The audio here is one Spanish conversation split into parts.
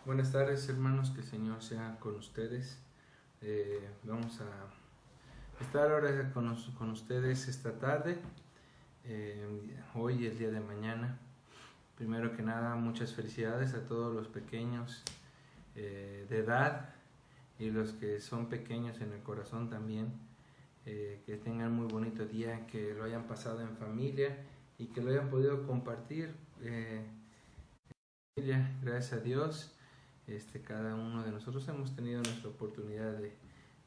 Buenas tardes, hermanos, que el Señor sea con ustedes. Vamos a estar ahora con ustedes esta tarde, hoy y el día de mañana. Primero que nada, muchas felicidades a todos los pequeños de edad y los que son pequeños en el corazón también. Que tengan muy bonito día, que lo hayan pasado en familia y que lo hayan podido compartir. Gracias a Dios. Cada uno de nosotros hemos tenido nuestra oportunidad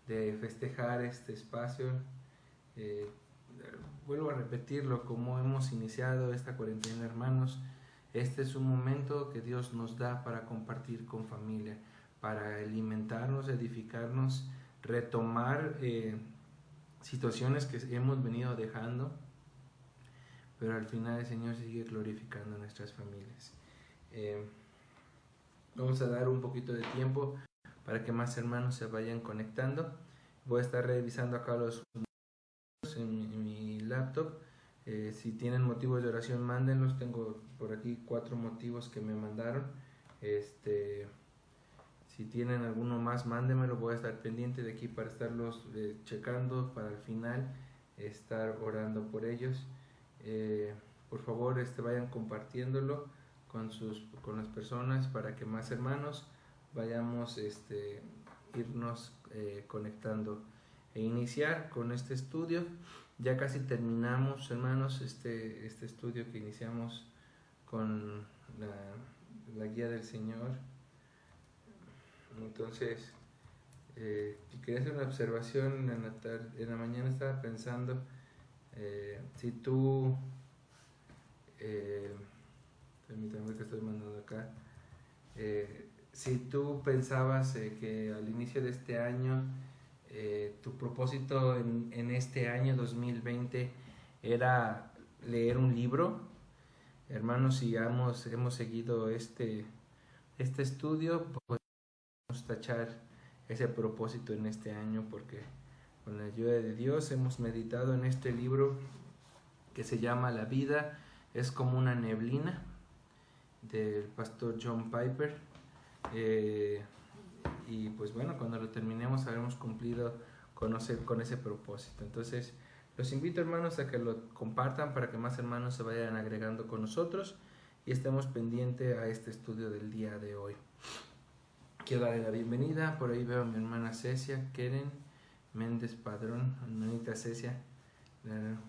de festejar este espacio. Vuelvo a repetirlo, como hemos iniciado esta cuarentena, hermanos, este es un momento que Dios nos da para compartir con familia, para alimentarnos, edificarnos, retomar situaciones que hemos venido dejando, pero al final el Señor sigue glorificando a nuestras familias. Vamos a dar un poquito de tiempo para que más hermanos se vayan conectando. Voy a estar revisando acá los en mi laptop. Si tienen motivos de oración, mándenlos. Tengo por aquí 4 motivos que me mandaron. Si tienen alguno más, mándenmelo. Voy a estar pendiente de aquí para estarlos checando, para al final estar orando por ellos. Por favor, vayan compartiéndolo con las personas para que más hermanos vayamos irnos conectando e iniciar con este estudio. Ya casi terminamos, hermanos, este estudio que iniciamos con la guía del Señor. Entonces quería hacer una observación en la mañana. Estaba pensando, si tú permítanme que estoy mandando acá. Si tú pensabas que al inicio de este año, tu propósito en este año 2020 era leer un libro, hermanos, si hemos seguido este estudio, pues vamos a tachar ese propósito en este año, porque con la ayuda de Dios hemos meditado en este libro que se llama La vida es como una neblina, del pastor John Piper. Y pues bueno, cuando lo terminemos habremos cumplido con ese propósito. Entonces los invito, hermanos, a que lo compartan para que más hermanos se vayan agregando con nosotros y estemos pendientes a este estudio del día de hoy. Quiero darle la bienvenida. Por ahí veo a mi hermana Cecia Keren Méndez Padrón, hermanita Cecia,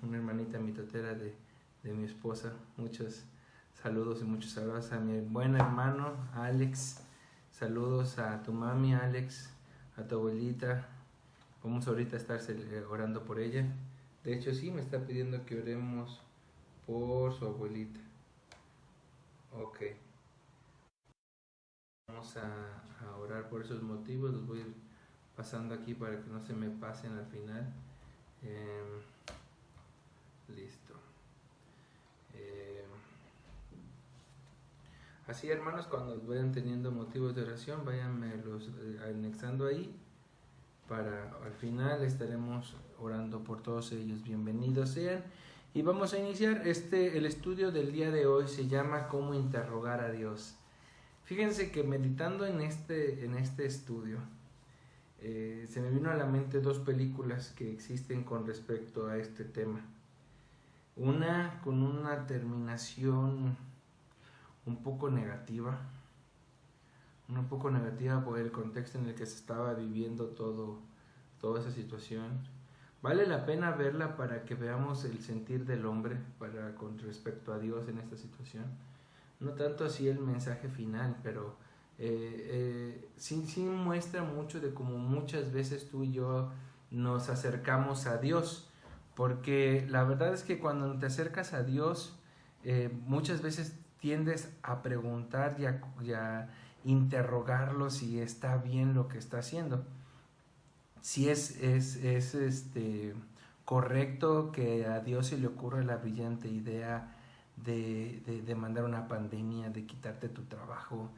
una hermanita mitotera de mi esposa. Muchos saludos y muchos abrazos a mi buen hermano Alex. Saludos a tu mami, Alex, a tu abuelita. Vamos ahorita a estar orando por ella. De hecho, sí, me está pidiendo que oremos por su abuelita. Ok. Vamos a orar por esos motivos. Los voy a ir pasando aquí para que no se me pasen al final. Listo. Así, hermanos, cuando vayan teniendo motivos de oración, váyanme los anexando ahí, para al final estaremos orando por todos ellos. Bienvenidos sean. Y vamos a iniciar el estudio del día de hoy. Se llama ¿Cómo interrogar a Dios? Fíjense que meditando en este estudio, se me vino a la mente 2 películas que existen con respecto a este tema. Una con una terminación un poco negativa por el contexto en el que se estaba viviendo toda esa situación. Vale la pena verla para que veamos el sentir del hombre con respecto a Dios en esta situación. No tanto así el mensaje final, pero sí muestra mucho de cómo muchas veces tú y yo nos acercamos a Dios, porque la verdad es que cuando te acercas a Dios, muchas veces tiendes a preguntar y a interrogarlo si está bien lo que está haciendo, si es correcto que a Dios se le ocurra la brillante idea de mandar una pandemia, de quitarte tu trabajo,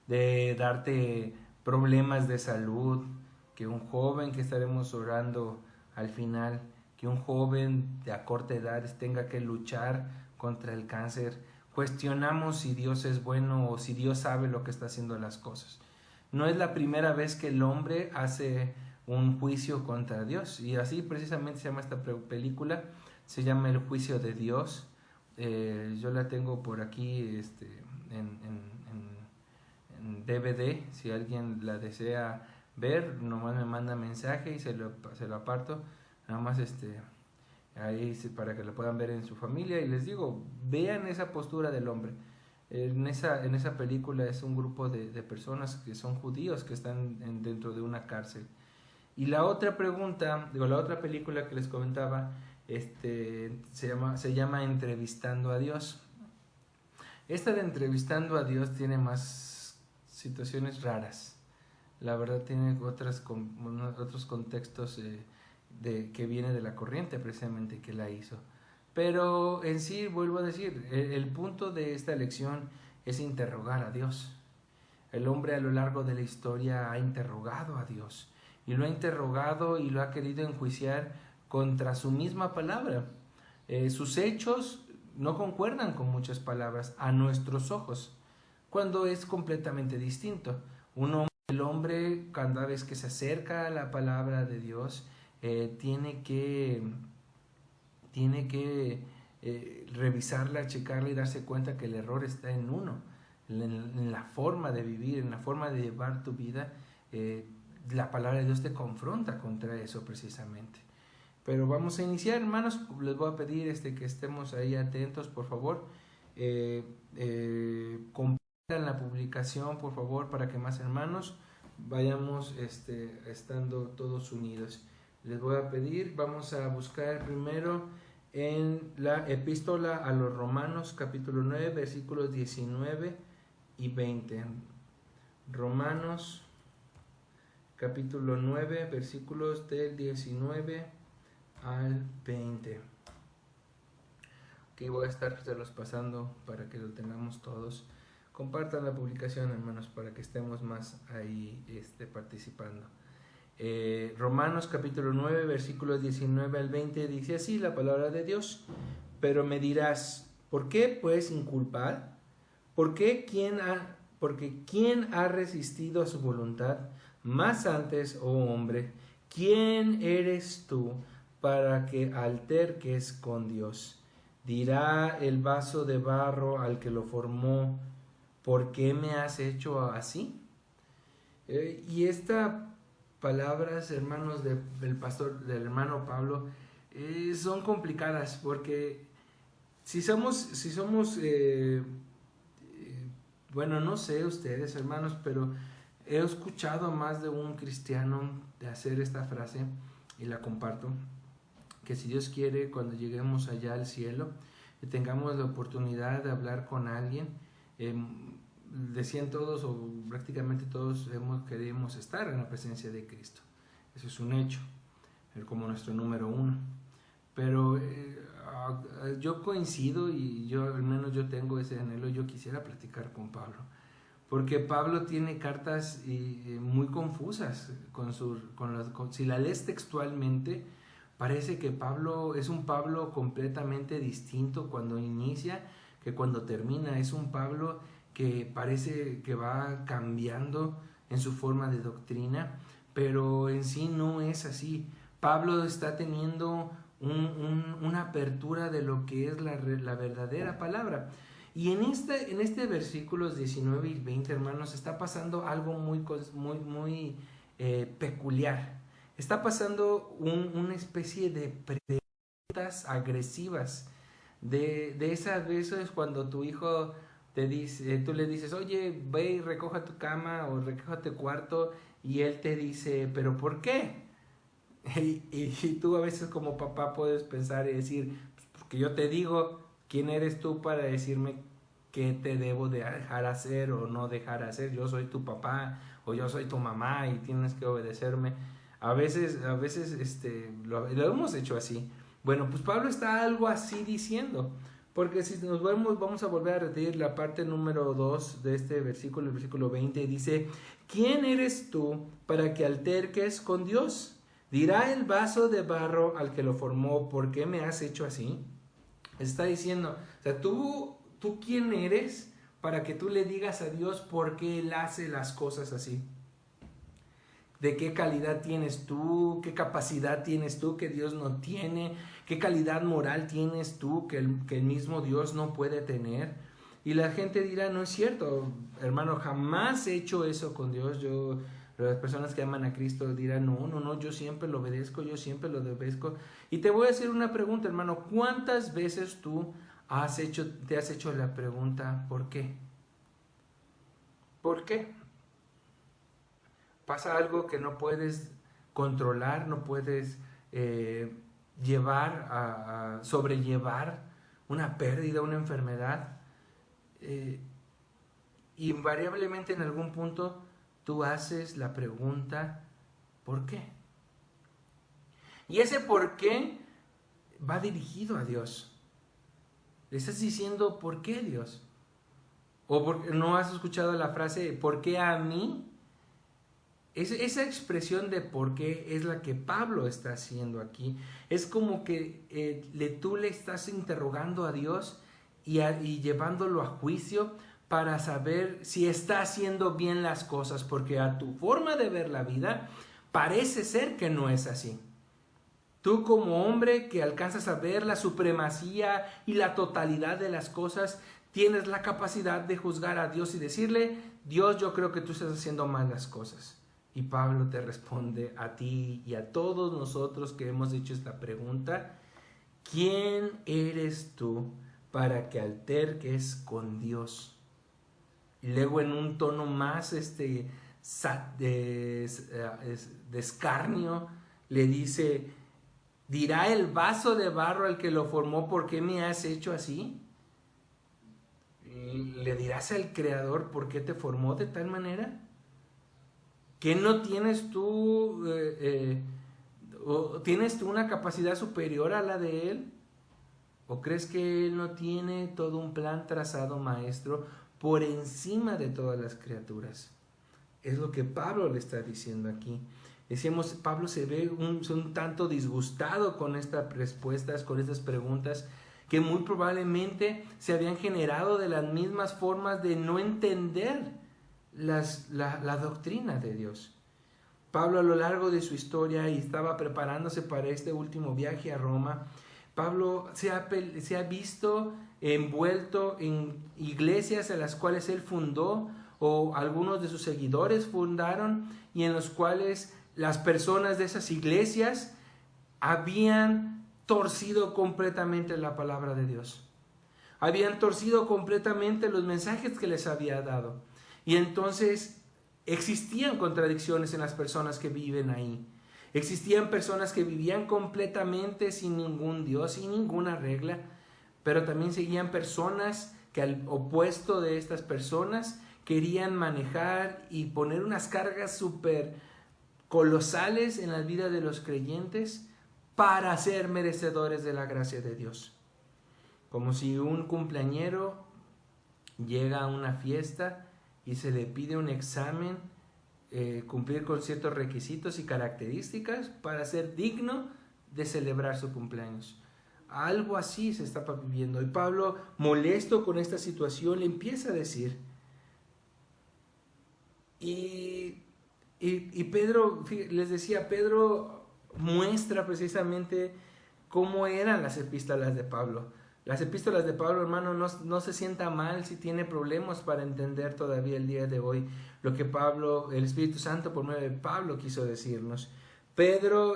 de darte problemas de salud, que un joven que estaremos orando al final, que un joven de a corta edad tenga que luchar contra el cáncer, cuestionamos si Dios es bueno o si Dios sabe lo que está haciendo las cosas. No es la primera vez que el hombre hace un juicio contra Dios, y así precisamente se llama esta película, se llama El Juicio de Dios. Yo la tengo por aquí en DVD, si alguien la desea ver, nomás me manda mensaje y se lo aparto, nada más ahí para que lo puedan ver en su familia. Y les digo, vean esa postura del hombre. En esa película es un grupo de personas que son judíos que están dentro de una cárcel. Y la otra pregunta, la otra película que les comentaba, se llama Entrevistando a Dios. Esta de Entrevistando a Dios tiene más situaciones raras. La verdad tiene otros contextos que viene de la corriente precisamente que la hizo. Pero en sí, vuelvo a decir, el punto de esta lección es interrogar a Dios. El hombre a lo largo de la historia ha interrogado a Dios, y lo ha interrogado y lo ha querido enjuiciar contra su misma palabra. Sus hechos no concuerdan con muchas palabras a nuestros ojos, cuando es completamente distinto. El hombre, cada vez que se acerca a la palabra de Dios, tiene que revisarla, checarla y darse cuenta que el error está en uno, en la forma de vivir, en la forma de llevar tu vida. La palabra de Dios te confronta contra eso precisamente. Pero vamos a iniciar, hermanos. Les voy a pedir que estemos ahí atentos, por favor. Compartan la publicación, por favor, para que más hermanos vayamos estando todos unidos. Les voy a pedir, vamos a buscar primero en la epístola a los Romanos, capítulo 9, versículos 19 y 20. Romanos, capítulo 9, versículos del 19 al 20. Ok, voy a estarlos pasando para que lo tengamos todos. Compartan la publicación, hermanos, para que estemos más ahí participando. Romanos capítulo 9, versículos 19 al 20, dice así la palabra de Dios: pero me dirás, ¿por qué pues inculpar? Porque ¿quién ha resistido a su voluntad? Más antes, oh hombre, ¿quién eres tú para que alterques con Dios? Dirá el vaso de barro al que lo formó, ¿por qué me has hecho así? Y esta palabras, hermanos, del hermano Pablo, son complicadas, porque si somos bueno, no sé ustedes, hermanos, pero he escuchado a más de un cristiano de hacer esta frase, y la comparto, que si Dios quiere, cuando lleguemos allá al cielo y tengamos la oportunidad de hablar con alguien, decían todos, o prácticamente todos, queremos estar en la presencia de Cristo. Eso es un hecho, como nuestro número uno. Pero yo coincido, y al menos yo tengo ese anhelo. Yo quisiera platicar con Pablo, porque Pablo tiene cartas muy confusas si la lees textualmente, parece que Pablo es un Pablo completamente distinto cuando inicia que cuando termina. Es un Pablo que parece que va cambiando en su forma de doctrina, pero en sí no es así. Pablo está teniendo una apertura de lo que es la verdadera palabra. Y en este versículos 19 y 20, hermanos, está pasando algo muy peculiar. Está pasando una especie de preguntas agresivas, de esas veces cuando tu hijo te dice, tú le dices, oye, ve y recoja tu cama o recoja tu cuarto, y él te dice, ¿pero por qué? Y tú a veces como papá puedes pensar y decir, pues porque yo te digo, ¿quién eres tú para decirme qué te debo de dejar hacer o no dejar hacer? Yo soy tu papá o yo soy tu mamá y tienes que obedecerme. A veces lo hemos hecho así. Bueno, pues Pablo está algo así diciendo, porque si nos vamos a volver a repetir la parte número 2 de este versículo, el versículo 20, dice, ¿quién eres tú para que alterques con Dios? Dirá el vaso de barro al que lo formó, ¿por qué me has hecho así? Está diciendo, o sea, tú ¿Tú quién eres para que tú le digas a Dios por qué Él hace las cosas así? ¿De qué calidad tienes tú? ¿Qué capacidad tienes tú que Dios no tiene? ¿Qué calidad moral tienes tú que el mismo Dios no puede tener? Y la gente dirá, no es cierto, hermano, jamás he hecho eso con Dios. Las personas que aman a Cristo dirán, no, yo siempre lo obedezco, Y te voy a hacer una pregunta, hermano, ¿cuántas veces tú te has hecho la pregunta, ¿por qué? ¿Por qué? Pasa algo que no puedes controlar, no puedes sobrellevar una pérdida, una enfermedad. Invariablemente en algún punto tú haces la pregunta, ¿por qué? Y ese por qué va dirigido a Dios. Le estás diciendo, ¿por qué, Dios? ¿O no has escuchado la frase, ¿por qué a mí? Esa expresión de por qué es la que Pablo está haciendo aquí. Es como que tú le estás interrogando a Dios y llevándolo a juicio para saber si está haciendo bien las cosas, porque a tu forma de ver la vida parece ser que no es así. Tú como hombre que alcanzas a ver la supremacía y la totalidad de las cosas, tienes la capacidad de juzgar a Dios y decirle, Dios, yo creo que tú estás haciendo mal las cosas. Y Pablo te responde a ti y a todos nosotros que hemos hecho esta pregunta, ¿quién eres tú para que alterques con Dios? Y luego en un tono más de escarnio le dice, ¿dirá el vaso de barro al que lo formó, ¿por qué me has hecho así? ¿Le dirás al Creador por qué te formó de tal manera? ¿Que no tienes tú, tienes tú una capacidad superior a la de Él? ¿O crees que Él no tiene todo un plan trazado, maestro, por encima de todas las criaturas? Es lo que Pablo le está diciendo aquí. Decíamos, Pablo se ve un tanto disgustado con estas respuestas, con estas preguntas, que muy probablemente se habían generado de las mismas formas de no entender la doctrina de Dios. Pablo a lo largo de su historia y estaba preparándose para este último viaje a Roma, Pablo se ha visto envuelto en iglesias a las cuales él fundó o algunos de sus seguidores fundaron y en los cuales las personas de esas iglesias habían torcido completamente la palabra de Dios. Habían torcido completamente los mensajes que les había dado. Y entonces existían contradicciones en las personas que viven ahí. Existían personas que vivían completamente sin ningún Dios, sin ninguna regla, pero también seguían personas que al opuesto de estas personas querían manejar y poner unas cargas súper colosales en la vida de los creyentes para ser merecedores de la gracia de Dios. Como si un cumpleañero llega a una fiesta y se le pide un examen, cumplir con ciertos requisitos y características para ser digno de celebrar su cumpleaños. Algo así se está viviendo. Y Pablo, molesto con esta situación, le empieza a decir. Y Pedro, les decía, Pedro muestra precisamente cómo eran las epístolas de Pablo. Las epístolas de Pablo, hermano, no se sienta mal si tiene problemas para entender todavía el día de hoy lo que el Espíritu Santo por medio de Pablo quiso decirnos. Pedro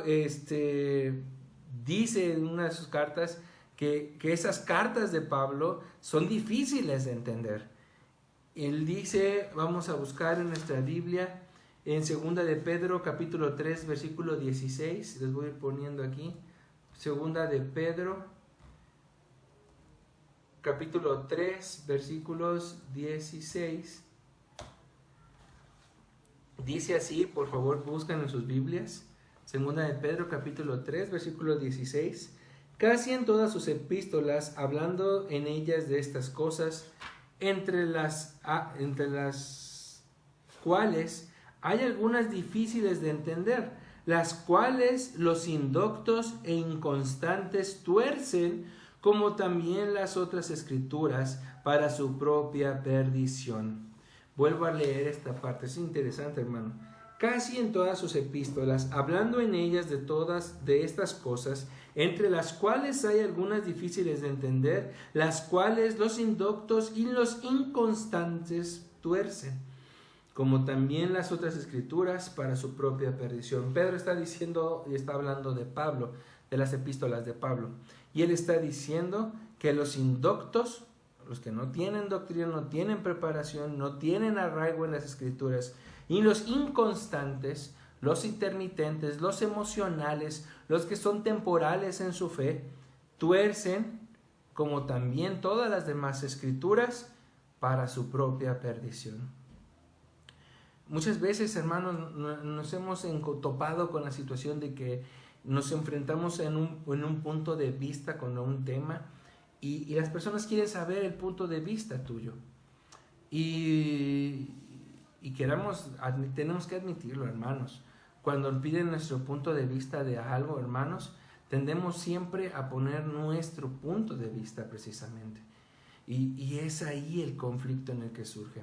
dice en una de sus cartas que esas cartas de Pablo son difíciles de entender. Él dice, vamos a buscar en nuestra Biblia, en 2 de Pedro, capítulo 3, versículo 16, les voy a ir poniendo aquí, 2 de Pedro, capítulo 3, versículos 16, dice así, por favor busquen en sus Biblias, 2 de Pedro, capítulo 3, versículo 16, casi en todas sus epístolas, hablando en ellas de estas cosas, entre las cuales hay algunas difíciles de entender, las cuales los indoctos e inconstantes tuercen, como también las otras escrituras, para su propia perdición. Vuelvo a leer esta parte, es interesante, hermano. Casi en todas sus epístolas, hablando en ellas de todas de estas cosas, entre las cuales hay algunas difíciles de entender, las cuales los indoctos y los inconstantes tuercen, como también las otras escrituras para su propia perdición. Pedro está diciendo y está hablando de Pablo, de las epístolas de Pablo, y él está diciendo que los indoctos, los que no tienen doctrina, no tienen preparación, no tienen arraigo en las escrituras, y los inconstantes, los intermitentes, los emocionales, los que son temporales en su fe, tuercen, como también todas las demás escrituras, para su propia perdición. Muchas veces, hermanos, nos hemos topado con la situación de que nos enfrentamos en un punto de vista con un tema y las personas quieren saber el punto de vista tuyo. Y tenemos que admitirlo, hermanos. Cuando piden nuestro punto de vista de algo, hermanos, tendemos siempre a poner nuestro punto de vista precisamente. Y es ahí el conflicto en el que surge.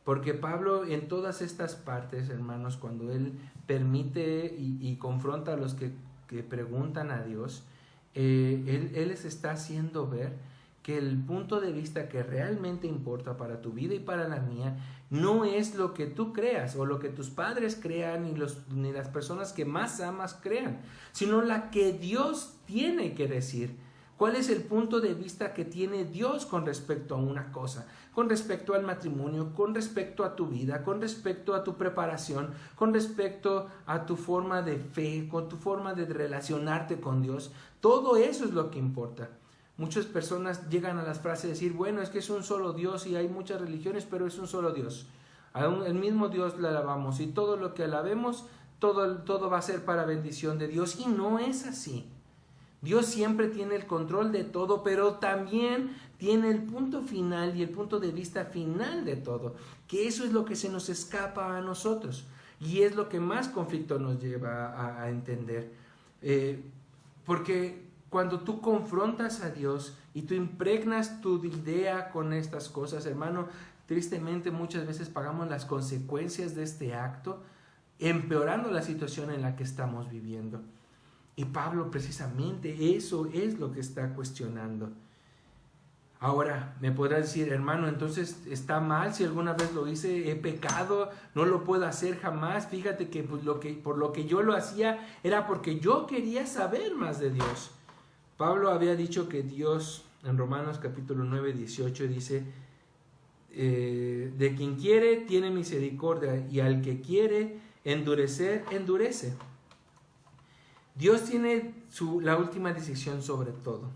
Porque Pablo en todas estas partes, hermanos, cuando él permite y confronta a los que preguntan a Dios, él les está haciendo ver que el punto de vista que realmente importa para tu vida y para la mía no es lo que tú creas o lo que tus padres crean ni las personas que más amas crean, sino la que Dios tiene que decir. ¿Cuál es el punto de vista que tiene Dios con respecto a una cosa? Con respecto al matrimonio, con respecto a tu vida, con respecto a tu preparación, con respecto a tu forma de fe, con tu forma de relacionarte con Dios. Todo eso es lo que importa. Muchas personas llegan a las frases de decir, bueno, es que es un solo Dios y hay muchas religiones, pero es un solo Dios. El mismo Dios le alabamos y todo lo que alabemos, todo va a ser para bendición de Dios. Y no es así. Dios siempre tiene el control de todo, pero también tiene el punto final y el punto de vista final de todo, que eso es lo que se nos escapa a nosotros y es lo que más conflicto nos lleva a entender. Porque cuando tú confrontas a Dios y tú impregnas tu idea con estas cosas, hermano, tristemente muchas veces pagamos las consecuencias de este acto, empeorando la situación en la que estamos viviendo. Y Pablo precisamente eso es lo que está cuestionando. Ahora, me podrás decir, hermano, entonces está mal si alguna vez lo hice, he pecado, no lo puedo hacer jamás. Fíjate que por lo que yo lo hacía era porque yo quería saber más de Dios. Pablo había dicho que Dios, en Romanos capítulo 9, 18, dice, de quien quiere tiene misericordia y al que quiere endurecer, endurece. Dios tiene la última decisión sobre todo,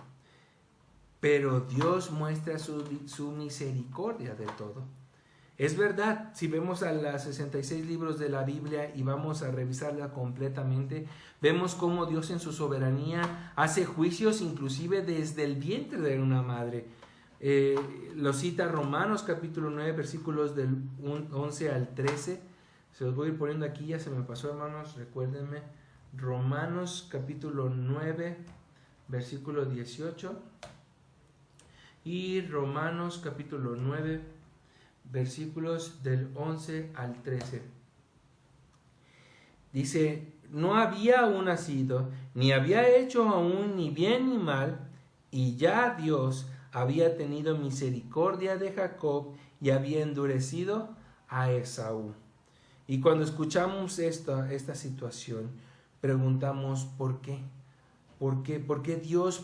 pero Dios muestra su misericordia de todo. Es verdad, si vemos a los 66 libros de la Biblia y vamos a revisarla completamente, vemos cómo Dios en su soberanía hace juicios inclusive desde el vientre de una madre. Lo cita Romanos capítulo 9, versículos del 11 al 13. Se los voy a ir poniendo aquí, ya se me pasó, hermanos, recuérdenme. Romanos capítulo 9, versículo 18 y Romanos capítulo 9, versículos del 11 al 13. Dice, no había aún nacido, ni había hecho aún ni bien ni mal, y ya Dios había tenido misericordia de Jacob y había endurecido a Esaú. Y cuando escuchamos esta situación, preguntamos ¿por qué? ¿Por qué? ¿Por qué Dios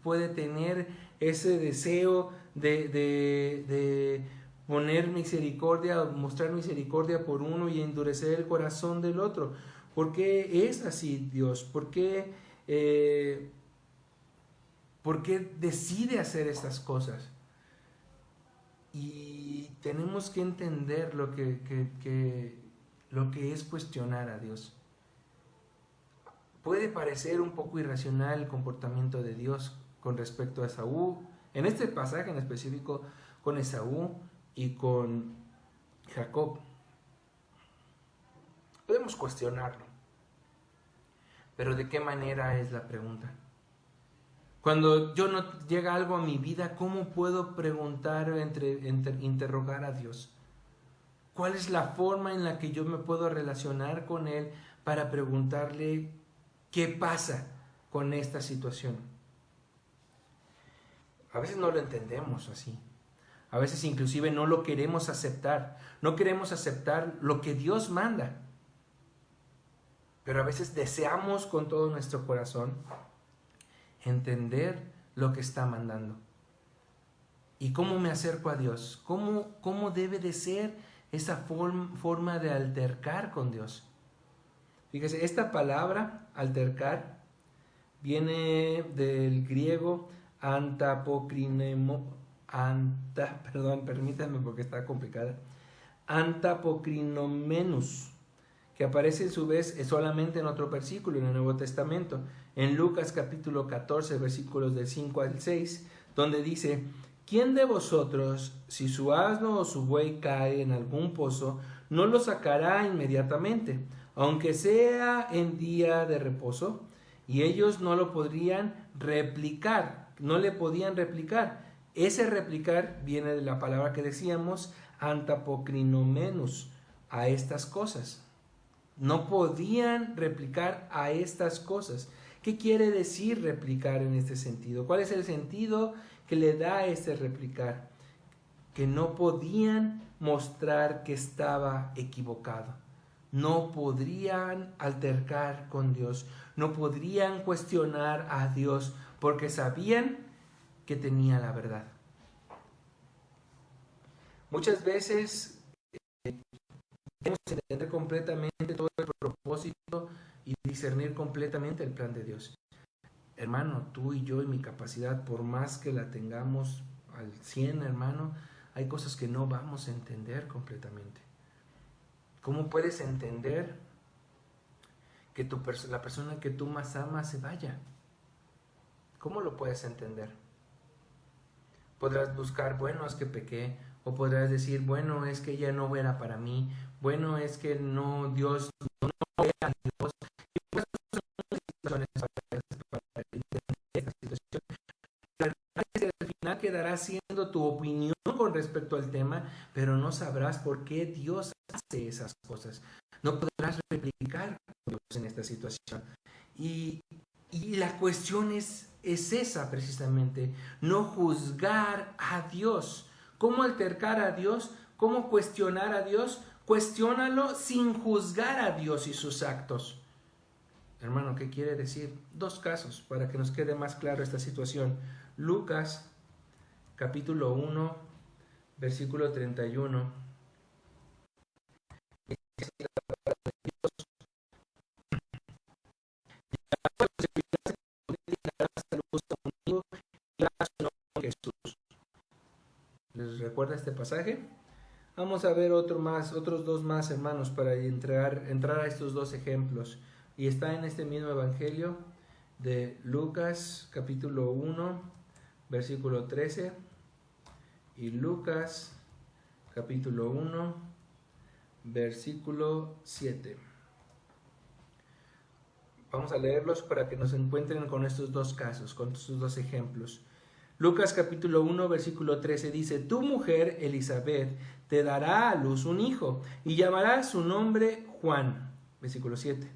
puede tener ese deseo de poner misericordia, mostrar misericordia por uno y endurecer el corazón del otro? ¿Por qué es así Dios? ¿Por qué decide hacer estas cosas? Y tenemos que entender lo que es cuestionar a Dios. Puede parecer un poco irracional el comportamiento de Dios con respecto a Esaú, en este pasaje en específico con Esaú y con Jacob. Podemos cuestionarlo, pero ¿de qué manera es la pregunta? Cuando yo no llega algo a mi vida, ¿cómo puedo preguntar o interrogar a Dios? ¿Cuál es la forma en la que yo me puedo relacionar con Él para preguntarle qué pasa con esta situación? A veces no lo entendemos así. A veces inclusive no lo queremos aceptar. No queremos aceptar lo que Dios manda. Pero a veces deseamos con todo nuestro corazón entender lo que está mandando. ¿Y cómo me acerco a Dios? ¿Cómo debe de ser esa forma de altercar con Dios? Fíjese, esta palabra, altercar, viene del griego permítanme porque está complicada, antapocrinomenus, que aparece en su vez solamente en otro versículo en el Nuevo Testamento, en Lucas capítulo 14, versículos del 5 al 6, donde dice: ¿Quién de vosotros, si su asno o su buey cae en algún pozo, no lo sacará inmediatamente, aunque sea en día de reposo? Y ellos no lo podrían replicar, no le podían replicar. Ese replicar viene de la palabra que decíamos, antapocrinomenus, a estas cosas. No podían replicar a estas cosas. ¿Qué quiere decir replicar en este sentido? ¿Cuál es el sentido que le da este replicar? Que no podían mostrar que estaba equivocado. No podrían altercar con Dios. No podrían cuestionar a Dios porque sabían que tenía la verdad. Muchas veces queremos entender completamente todo el propósito y discernir completamente el plan de Dios. Hermano, tú y yo y mi capacidad, por más que la tengamos al 100, hermano, hay cosas que no vamos a entender completamente. ¿Cómo puedes entender que la persona que tú más amas se vaya? ¿Cómo lo puedes entender? Podrás buscar, bueno, es que pequé, o podrás decir, bueno, es que ella no era para mí, bueno, es que no, Dios no era Dios. Y pues son situaciones para entender esta situación. La verdad es que al final quedará siendo tu opinión con respecto al tema, pero no sabrás por qué Dios hace esas cosas. No podrás replicar a Dios en esta situación. Y la cuestión es esa precisamente, no juzgar a Dios. ¿Cómo altercar a Dios? ¿Cómo cuestionar a Dios? Cuestiónalo sin juzgar a Dios y sus actos. Hermano, ¿qué quiere decir? Dos casos para que nos quede más claro esta situación. Lucas, capítulo 1, versículo 31. ¿Les recuerda este pasaje? Vamos a ver otros dos más, hermanos, para entrar a estos dos ejemplos. Y está en este mismo evangelio de Lucas, capítulo 1, versículo 13. Y Lucas, capítulo 1, versículo 7. Vamos a leerlos para que nos encuentren con estos dos casos, con estos dos ejemplos. Lucas capítulo 1, versículo 13 dice: Tu mujer Elizabeth te dará a luz un hijo y llamará su nombre Juan. Versículo 7.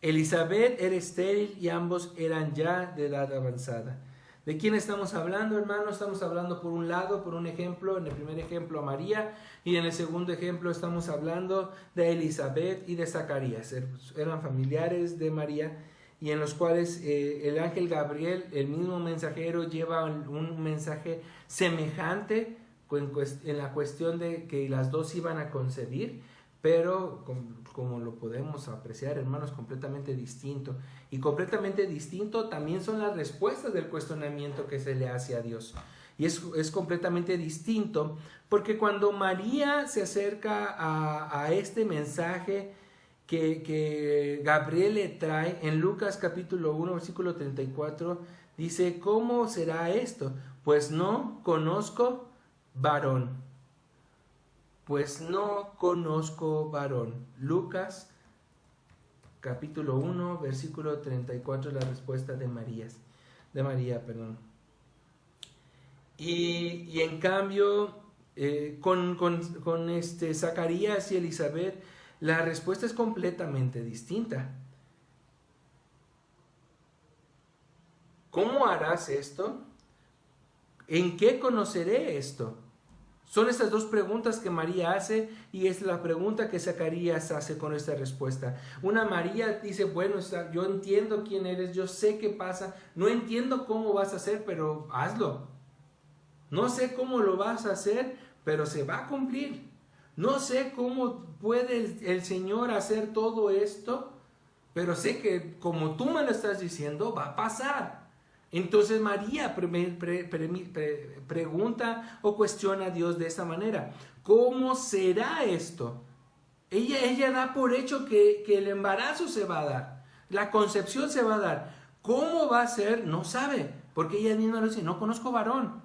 Elizabeth era estéril y ambos eran ya de edad avanzada. ¿De quién estamos hablando, hermano? Estamos hablando por un lado, por un ejemplo, en el primer ejemplo a María, y en el segundo ejemplo estamos hablando de Elizabeth y de Zacarías. Eran familiares de María, y en los cuales el ángel Gabriel, el mismo mensajero, lleva un mensaje semejante en la cuestión de que las dos iban a concebir, pero como lo podemos apreciar, hermanos, completamente distinto. Y completamente distinto también son las respuestas del cuestionamiento que se le hace a Dios. Y es completamente distinto porque cuando María se acerca a este mensaje que Gabriel le trae, en Lucas capítulo 1, versículo 34, dice: ¿Cómo será esto? Pues no conozco varón. Pues no conozco varón. Lucas capítulo 1, versículo 34 es la respuesta de María. de María, perdón. Y en cambio, con Zacarías y Elizabeth, la respuesta es completamente distinta. ¿Cómo harás esto? ¿En qué conoceré esto? Son estas dos preguntas que María hace y es la pregunta que Zacarías hace con esta respuesta. Una María dice, bueno, yo entiendo quién eres, yo sé qué pasa, no entiendo cómo vas a hacer, pero hazlo. No sé cómo lo vas a hacer, pero se va a cumplir. No sé cómo puede el Señor hacer todo esto, pero sé que como tú me lo estás diciendo, va a pasar. Entonces María pregunta o cuestiona a Dios de esta manera. ¿Cómo será esto? Ella da por hecho que el embarazo se va a dar, la concepción se va a dar. ¿Cómo va a ser? No sabe, porque ella misma lo dice, no conozco varón.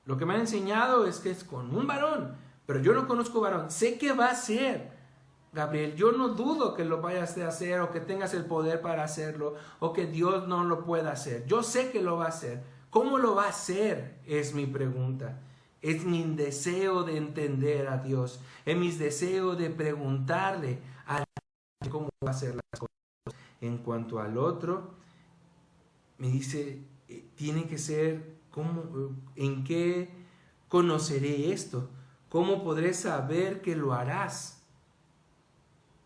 Lo que me ha enseñado es que es con un varón, pero yo no conozco varón. Sé que va a ser, Gabriel. Yo no dudo que lo vayas a hacer o que tengas el poder para hacerlo o que Dios no lo pueda hacer. Yo sé que lo va a hacer. ¿Cómo lo va a hacer? Es mi pregunta. Es mi deseo de entender a Dios. Es mi deseo de preguntarle a Dios cómo va a hacer las cosas. En cuanto al otro, me dice, tiene que ser... ¿En qué conoceré esto? ¿Cómo podré saber que lo harás?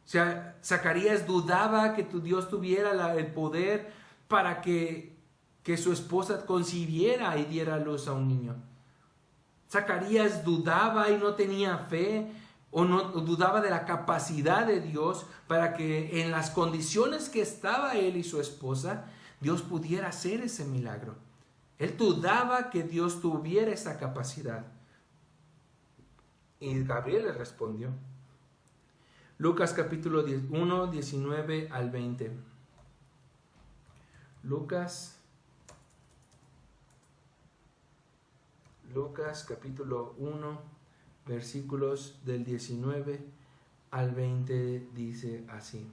O sea, Zacarías dudaba que tu Dios tuviera el poder para que su esposa concibiera y diera luz a un niño. Zacarías dudaba y no tenía fe o dudaba de la capacidad de Dios para que en las condiciones que estaba él y su esposa, Dios pudiera hacer ese milagro. Él dudaba que Dios tuviera esa capacidad. Y Gabriel le respondió. Lucas capítulo 1, 19 al 20. Lucas capítulo 1, versículos del 19 al 20 dice así.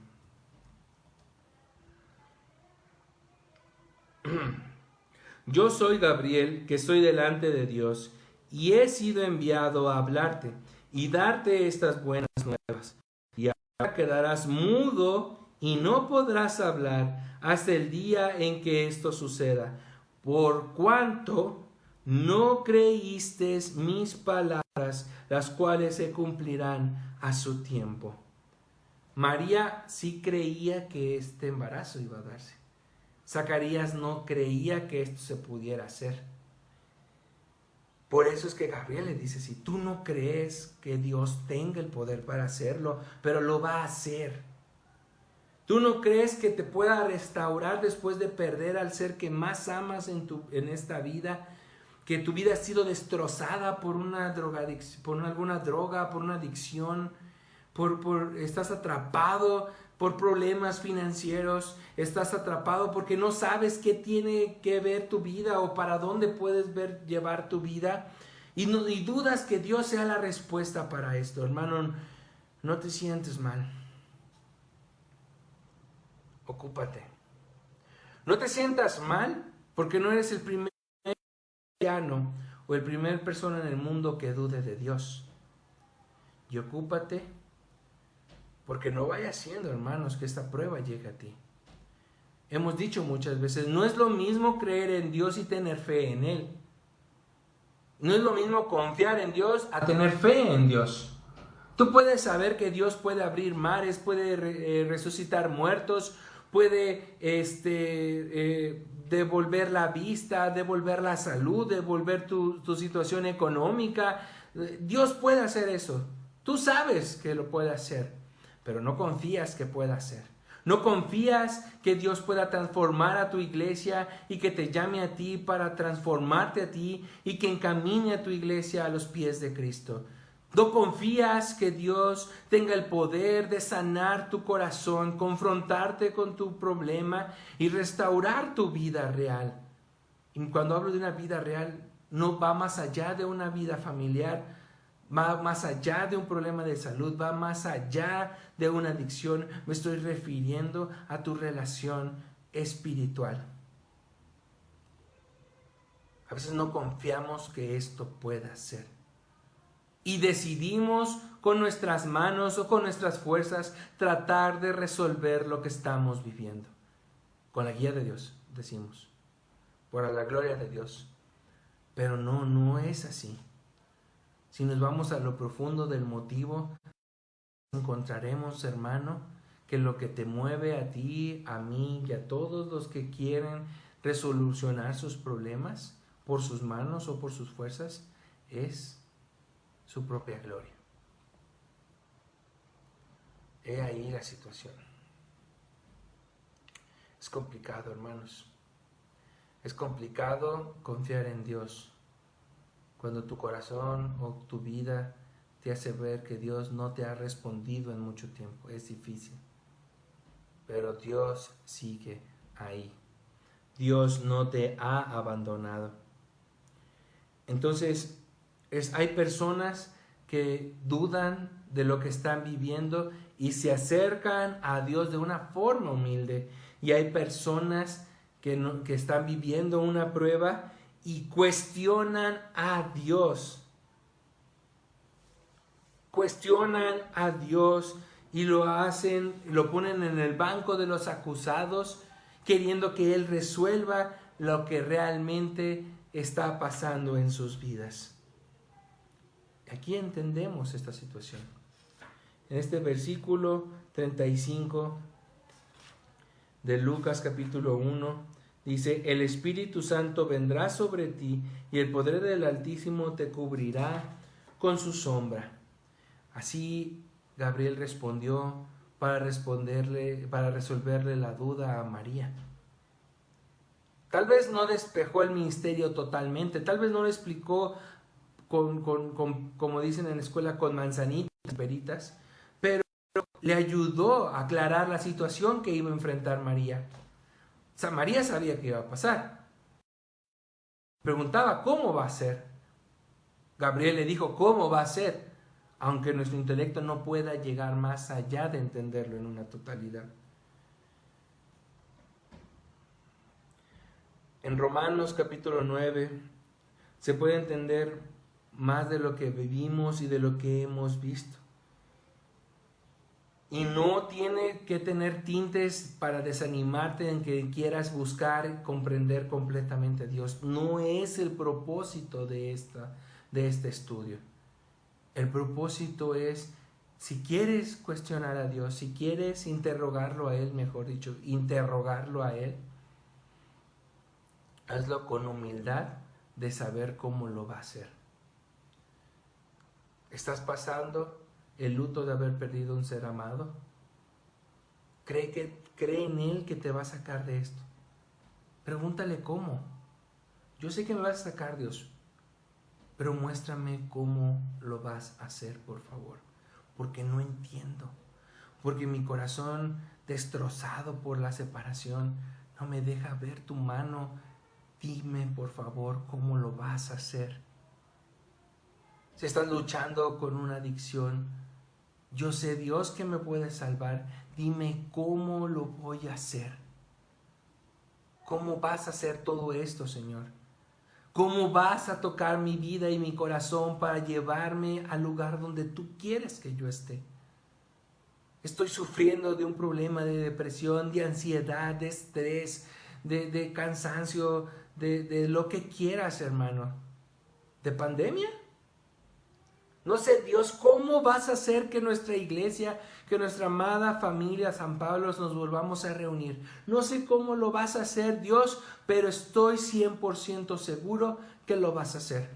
Yo soy Gabriel, que estoy delante de Dios, y he sido enviado a hablarte y darte estas buenas nuevas. Y ahora quedarás mudo y no podrás hablar hasta el día en que esto suceda, por cuanto no creíste mis palabras, las cuales se cumplirán a su tiempo. María sí creía que este embarazo iba a darse. Zacarías no creía que esto se pudiera hacer. Por eso es que Gabriel le dice, si tú no crees que Dios tenga el poder para hacerlo, pero lo va a hacer. Tú no crees que te pueda restaurar después de perder al ser que más amas en esta vida, que tu vida ha sido destrozada por alguna droga, por una adicción, estás atrapado por problemas financieros, estás atrapado porque no sabes qué tiene que ver tu vida o para dónde puedes llevar tu vida y dudas que Dios sea la respuesta para esto. Hermano, no te sientes mal. Ocúpate. No te sientas mal porque no eres el primer cristiano o el primer persona en el mundo que dude de Dios. Y ocúpate porque no vaya siendo, hermanos, que esta prueba llegue a ti. Hemos dicho muchas veces, no es lo mismo creer en Dios y tener fe en Él. No es lo mismo confiar en Dios a tener fe en Dios. Tú puedes saber que Dios puede abrir mares, puede resucitar muertos, puede devolver la vista, devolver la salud, devolver tu situación económica. Dios puede hacer eso. Tú sabes que lo puede hacer, pero no confías que pueda hacer. No confías que Dios pueda transformar a tu iglesia y que te llame a ti para transformarte a ti y que encamine a tu iglesia a los pies de Cristo. No confías que Dios tenga el poder de sanar tu corazón, confrontarte con tu problema y restaurar tu vida real. Y cuando hablo de una vida real, no va más allá de una vida familiar, va más allá de un problema de salud, va más allá de una adicción. Me estoy refiriendo a tu relación espiritual. A veces no confiamos que esto pueda ser. Y decidimos con nuestras manos o con nuestras fuerzas tratar de resolver lo que estamos viviendo. Con la guía de Dios, decimos. Por la gloria de Dios. Pero no es así. Si nos vamos a lo profundo del motivo, encontraremos, hermano, que lo que te mueve a ti, a mí y a todos los que quieren resolucionar sus problemas por sus manos o por sus fuerzas es su propia gloria. He ahí la situación. Es complicado, hermanos. Es complicado confiar en Dios cuando tu corazón o tu vida te hace ver que Dios no te ha respondido en mucho tiempo. Es difícil. Pero Dios sigue ahí. Dios no te ha abandonado. Entonces, hay personas que dudan de lo que están viviendo y se acercan a Dios de una forma humilde. Y hay personas que están viviendo una prueba y cuestionan a Dios. Cuestionan a Dios y lo ponen en el banco de los acusados, queriendo que Él resuelva lo que realmente está pasando en sus vidas. Aquí entendemos esta situación. En este versículo 35 de Lucas capítulo 1 dice: el Espíritu Santo vendrá sobre ti y el poder del Altísimo te cubrirá con su sombra. Así Gabriel respondió para resolverle la duda a María. Tal vez no despejó el misterio totalmente, tal vez no lo explicó como dicen en la escuela, con manzanitas y peritas, pero le ayudó a aclarar la situación que iba a enfrentar María. O sea, María sabía que iba a pasar. Preguntaba cómo va a ser. Gabriel le dijo cómo va a ser, aunque nuestro intelecto no pueda llegar más allá de entenderlo en una totalidad. En Romanos capítulo 9 se puede entender más de lo que vivimos y de lo que hemos visto. Y no tiene que tener tintes para desanimarte en que quieras buscar comprender completamente a Dios. No es el propósito de este estudio. El propósito es, si quieres cuestionar a Dios, si quieres interrogarlo a Él, mejor dicho, interrogarlo a Él, hazlo con humildad de saber cómo lo va a hacer. ¿Estás pasando el luto de haber perdido un ser amado? Cree en Él que te va a sacar de esto. Pregúntale cómo. Yo sé que me vas a sacar, Dios, pero muéstrame cómo lo vas a hacer, por favor, porque no entiendo, porque mi corazón destrozado por la separación no me deja ver tu mano. Dime, por favor, cómo lo vas a hacer. Si estás luchando con una adicción, yo sé, Dios, que me puede salvar. Dime cómo lo voy a hacer. ¿Cómo vas a hacer todo esto, Señor? ¿Cómo vas a tocar mi vida y mi corazón para llevarme al lugar donde tú quieres que yo esté? Estoy sufriendo de un problema de depresión, de ansiedad, de estrés, de cansancio, de lo que quieras, hermano. ¿De pandemia? No sé, Dios, ¿cómo vas a hacer que nuestra iglesia, que nuestra amada familia San Pablo nos volvamos a reunir? No sé cómo lo vas a hacer, Dios, pero estoy 100% seguro que lo vas a hacer.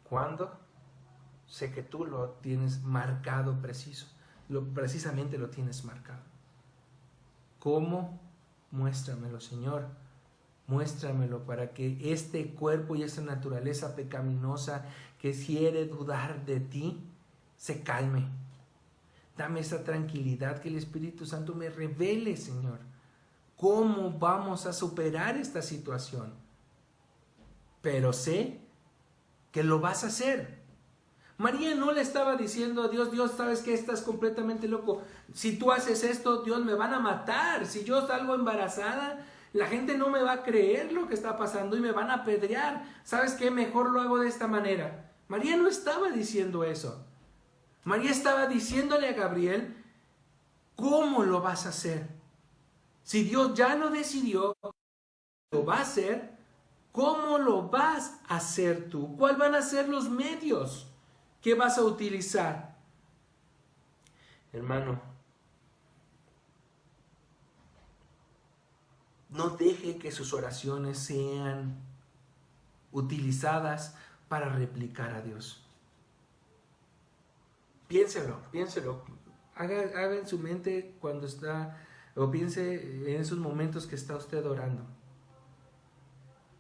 ¿Cuándo? Sé que tú lo tienes marcado precisamente lo tienes marcado. ¿Cómo? Muéstramelo, Señor. Muéstramelo para que este cuerpo y esta naturaleza pecaminosa que quiere dudar de ti, se calme. Dame esa tranquilidad, que el Espíritu Santo me revele, Señor, cómo vamos a superar esta situación. Pero sé que lo vas a hacer. María no le estaba diciendo a Dios, Dios, sabes que estás completamente loco. Si tú haces esto, Dios, me van a matar. Si yo salgo embarazada, La gente no me va a creer lo que está pasando y me van a apedrear. ¿Sabes qué? Mejor lo hago de esta manera. María no estaba diciendo eso. María estaba diciéndole a Gabriel, ¿cómo lo vas a hacer? Si Dios ya lo decidió, lo va a hacer, ¿cómo lo vas a hacer tú? ¿Cuáles van a ser los medios que vas a utilizar? Hermano, no deje que sus oraciones sean utilizadas para replicar a Dios. Piénselo. Haga en su mente cuando está, o piense en esos momentos que está usted orando.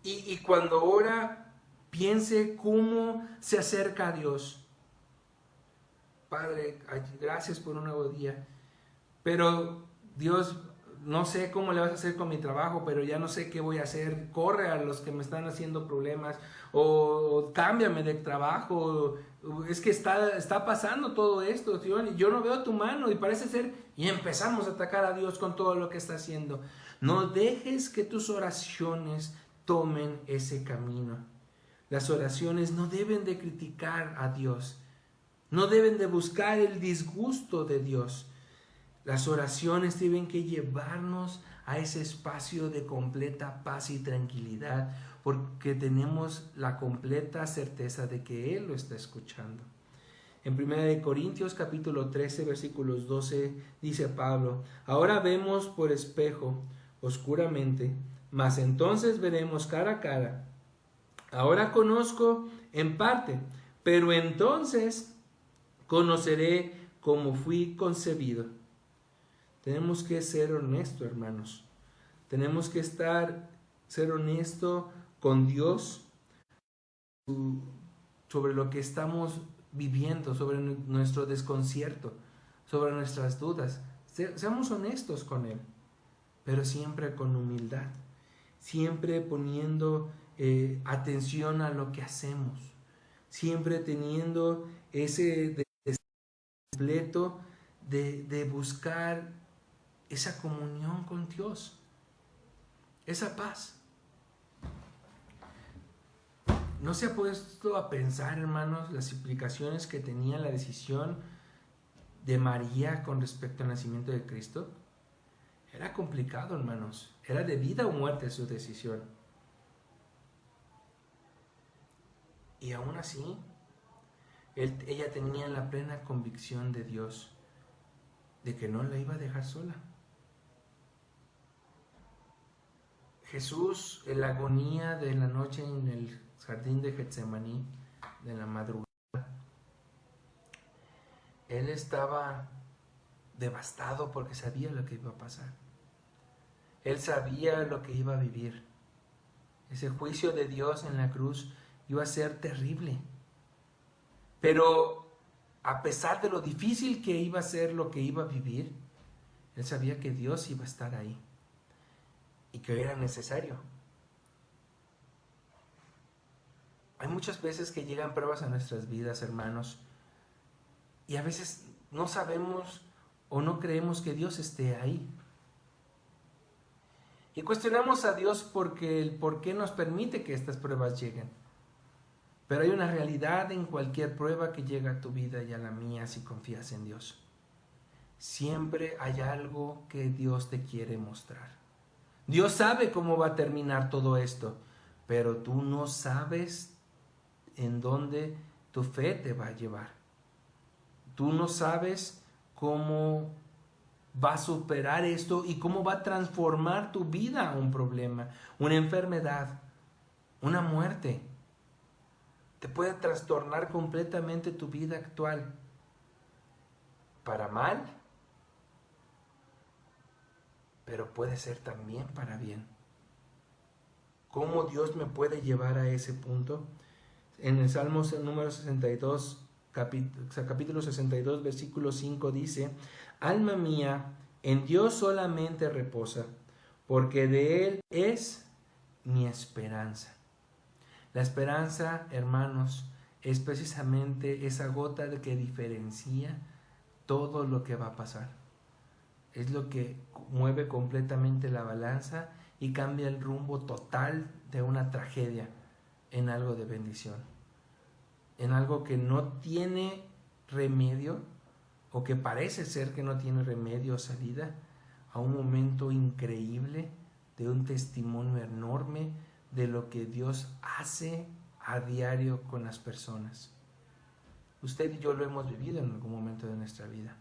Y cuando ora, piense cómo se acerca a Dios. Padre, gracias por un nuevo día. Pero Dios, no sé cómo le vas a hacer con mi trabajo, pero ya no sé qué voy a hacer. Corre a los que me están haciendo problemas, o cámbiame de trabajo. Es que está pasando todo esto, Dios, y yo no veo tu mano y parece ser, y empezamos a atacar a Dios con todo lo que está haciendo. No dejes que tus oraciones tomen ese camino. Las oraciones no deben de criticar a Dios, no deben de buscar el disgusto de Dios. Las oraciones tienen que llevarnos a ese espacio de completa paz y tranquilidad, porque tenemos la completa certeza de que Él lo está escuchando. En 1 Corintios capítulo 13 versículos 12 dice Pablo: ahora vemos por espejo oscuramente, mas entonces veremos cara a cara. Ahora conozco en parte, pero entonces conoceré como fui concebido. Tenemos que ser honestos, hermanos. Tenemos que ser honestos con Dios sobre lo que estamos viviendo, sobre nuestro desconcierto, sobre nuestras dudas. Seamos honestos con Él, pero siempre con humildad, siempre poniendo atención a lo que hacemos, siempre teniendo ese deseo completo de buscar esa comunión con Dios, esa paz. ¿No se ha puesto a pensar, hermanos, las implicaciones que tenía la decisión de María con respecto al nacimiento de Cristo? Era complicado, hermanos. Era de vida o muerte su decisión. Y aún así, ella tenía la plena convicción de Dios, de que no la iba a dejar sola. Jesús, en la agonía de la noche en el jardín de Getsemaní, de la madrugada, Él estaba devastado porque sabía lo que iba a pasar. Él sabía lo que iba a vivir. Ese juicio de Dios en la cruz iba a ser terrible. Pero a pesar de lo difícil que iba a ser lo que iba a vivir, Él sabía que Dios iba a estar ahí y que era necesario. Hay muchas veces que llegan pruebas a nuestras vidas, hermanos, y a veces no sabemos o no creemos que Dios esté ahí. Y cuestionamos a Dios porque el por qué nos permite que estas pruebas lleguen. Pero hay una realidad en cualquier prueba que llega a tu vida y a la mía si confías en Dios. Siempre hay algo que Dios te quiere mostrar. Dios sabe cómo va a terminar todo esto, pero tú no sabes en dónde tu fe te va a llevar. Tú no sabes cómo va a superar esto y cómo va a transformar tu vida a un problema, una enfermedad, una muerte. Te puede trastornar completamente tu vida actual. Para mal, pero puede ser también para bien. ¿Cómo Dios me puede llevar a ese punto? En el Salmo número 62, capítulo 62, versículo 5 dice: alma mía, en Dios solamente reposa, porque de Él es mi esperanza. La esperanza, hermanos, es precisamente esa gota que diferencia todo lo que va a pasar. Es lo que mueve completamente la balanza y cambia el rumbo total de una tragedia en algo de bendición, en algo que no tiene remedio o que parece ser que no tiene remedio o salida, a un momento increíble de un testimonio enorme de lo que Dios hace a diario con las personas. Usted y yo lo hemos vivido en algún momento de nuestra vida.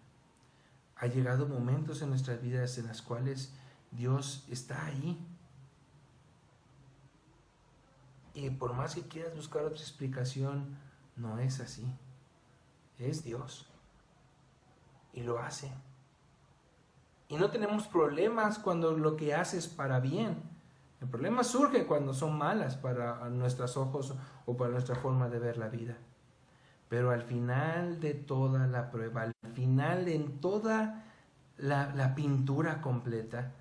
Ha llegado momentos en nuestras vidas en las cuales Dios está ahí. Y por más que quieras buscar otra explicación, no es así. Es Dios. Y lo hace. Y no tenemos problemas cuando lo que hace es para bien. El problema surge cuando son malas para nuestros ojos o para nuestra forma de ver la vida. Pero al final de toda la prueba, al final en toda la pintura completa,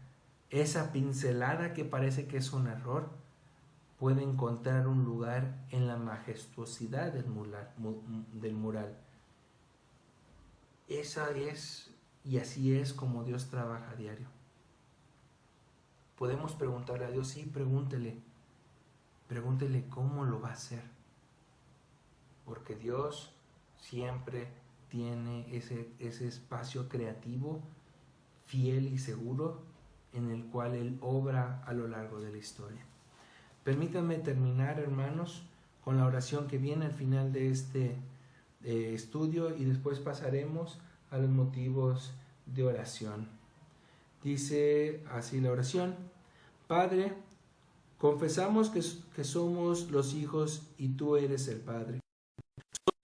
esa pincelada que parece que es un error, puede encontrar un lugar en la majestuosidad del mural. Esa es, y así es como Dios trabaja a diario. Podemos preguntarle a Dios, sí, pregúntele cómo lo va a hacer. Porque Dios siempre tiene ese espacio creativo, fiel y seguro, en el cual Él obra a lo largo de la historia. Permítanme terminar, hermanos, con la oración que viene al final de este estudio y después pasaremos a los motivos de oración. Dice así la oración: Padre, confesamos que somos los hijos y tú eres el Padre.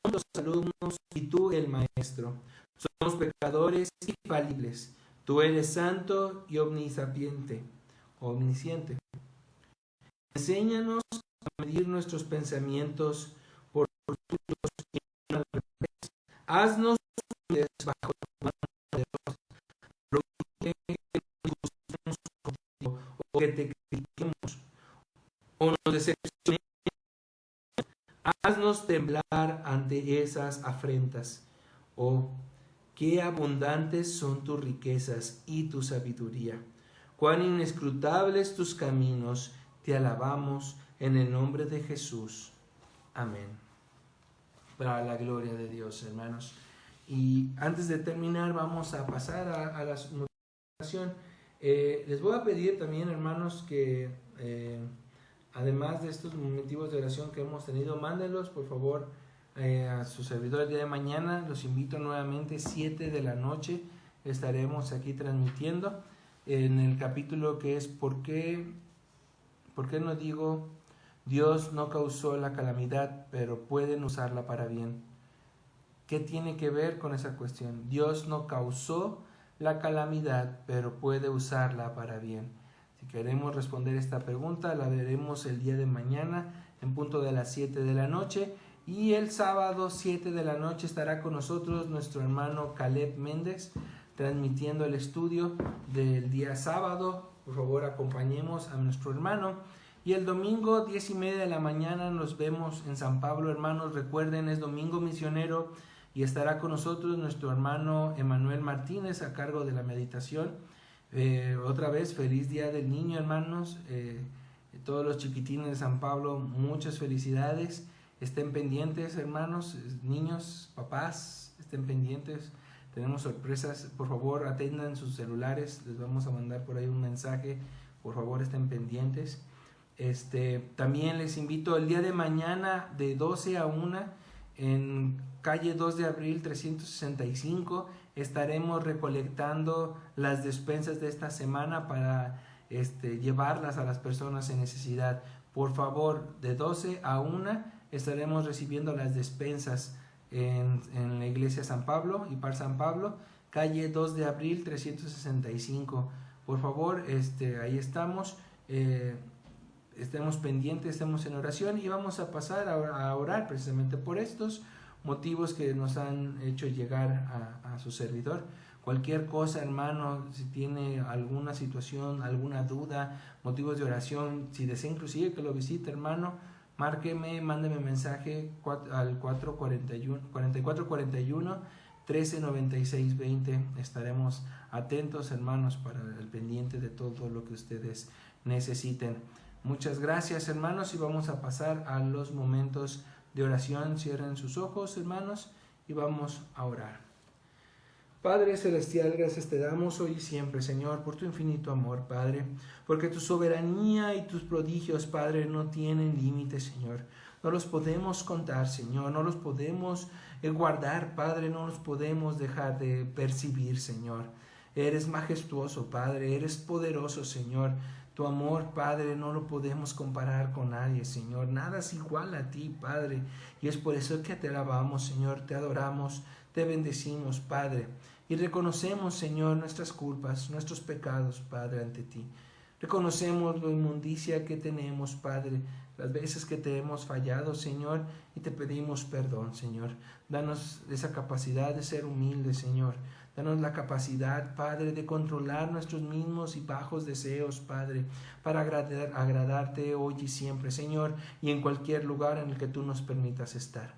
Somos los alumnos y tú el Maestro. Somos pecadores y falibles. Tú eres santo y omnisciente. Enséñanos a medir nuestros pensamientos por los tuyos. Haznos humildes bajo tu mano poderosa. Prohíbe que nos disgustemos contigo o que te critiquemos o nos decepcionemos. Haznos temblar ante esas afrentas. Oh, qué abundantes son tus riquezas y tu sabiduría. Cuán inescrutables tus caminos. Te alabamos en el nombre de Jesús. Amén. Para la gloria de Dios, hermanos. Y antes de terminar, vamos a pasar a la oración. Les voy a pedir también, hermanos, que además de estos motivos de oración que hemos tenido, mándenlos, por favor, a su servidor el día de mañana. Los invito nuevamente, 7 de la noche. Estaremos aquí transmitiendo en el capítulo que es ¿Por qué no digo Dios no causó la calamidad, pero pueden usarla para bien? ¿Qué tiene que ver con esa cuestión? Dios no causó la calamidad, pero puede usarla para bien. Si queremos responder esta pregunta, la veremos el día de mañana en punto de las 7 de la noche. Y el sábado 7 de la noche estará con nosotros nuestro hermano Caleb Méndez, transmitiendo el estudio del día sábado. Por favor, acompañemos a nuestro hermano. Y el domingo 10:30 de la mañana nos vemos en San Pablo, hermanos. Recuerden, es domingo misionero y estará con nosotros nuestro hermano Emanuel Martínez a cargo de la meditación. Otra vez, feliz Día del Niño, hermanos. Todos los chiquitines de San Pablo, muchas felicidades. Estén pendientes, hermanos, niños, papás, estén pendientes. Tenemos sorpresas. Por favor, atendan sus celulares. Les vamos a mandar por ahí un mensaje. Por favor, estén pendientes. También les invito el día de mañana de 12 a 1 en calle 2 de abril 365. Estaremos recolectando las despensas de esta semana para llevarlas a las personas en necesidad. Por favor, de 12 a 1 estaremos recibiendo las despensas en la iglesia San Pablo y Par San Pablo, calle 2 de abril 365. Por favor, ahí estamos. Estemos pendientes, estemos en oración y vamos a pasar a orar precisamente por estos motivos que nos han hecho llegar a su servidor. Cualquier cosa, hermano, si tiene alguna situación, alguna duda, motivos de oración, si desea inclusive que lo visite, hermano, márqueme, mándeme mensaje al 4441 139620. Estaremos atentos, hermanos, para el pendiente de todo lo que ustedes necesiten. Muchas gracias, hermanos, y vamos a pasar a los momentos de oración. Cierren sus ojos, hermanos, y vamos a orar. Padre celestial, gracias te damos hoy y siempre, Señor, por tu infinito amor, Padre, porque tu soberanía y tus prodigios, Padre, no tienen límites, Señor. No los podemos contar, Señor, no los podemos guardar, Padre, no los podemos dejar de percibir, Señor. Eres majestuoso, Padre, eres poderoso, Señor. Tu amor, Padre, no lo podemos comparar con nadie, Señor. Nada es igual a ti, Padre. Y es por eso que te alabamos, Señor, te adoramos, te bendecimos, Padre. Y reconocemos, Señor, nuestras culpas, nuestros pecados, Padre, ante ti. Reconocemos la inmundicia que tenemos, Padre, las veces que te hemos fallado, Señor, y te pedimos perdón, Señor. Danos esa capacidad de ser humildes, Señor. Danos la capacidad, Padre, de controlar nuestros mismos y bajos deseos, Padre, para agradarte hoy y siempre, Señor, y en cualquier lugar en el que tú nos permitas estar.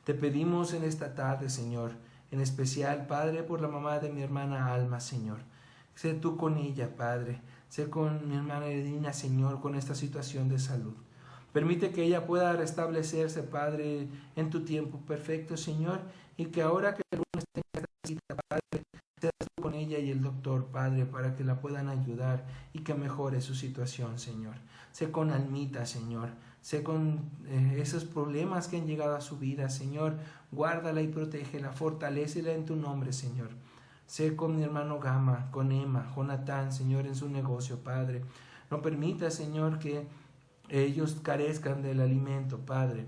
Te pedimos en esta tarde, Señor, en especial, Padre, por la mamá de mi hermana Alma, Señor. Sé tú con ella, Padre. Sé con mi hermana Edina, Señor, con esta situación de salud. Permite que ella pueda restablecerse, Padre, en tu tiempo perfecto, Señor, y que ahora que el lunes tenga esta cita, Padre, seas tú con ella y el doctor, Padre, para que la puedan ayudar y que mejore su situación, Señor. Sé con Almita, Señor. Sé con esos problemas que han llegado a su vida, Señor. Guárdala y protégela, fortalécela en tu nombre, Señor. Sé con mi hermano Gama, con Emma, Jonathan, Señor, en su negocio, Padre. No permita, Señor, que ellos carezcan del alimento, Padre.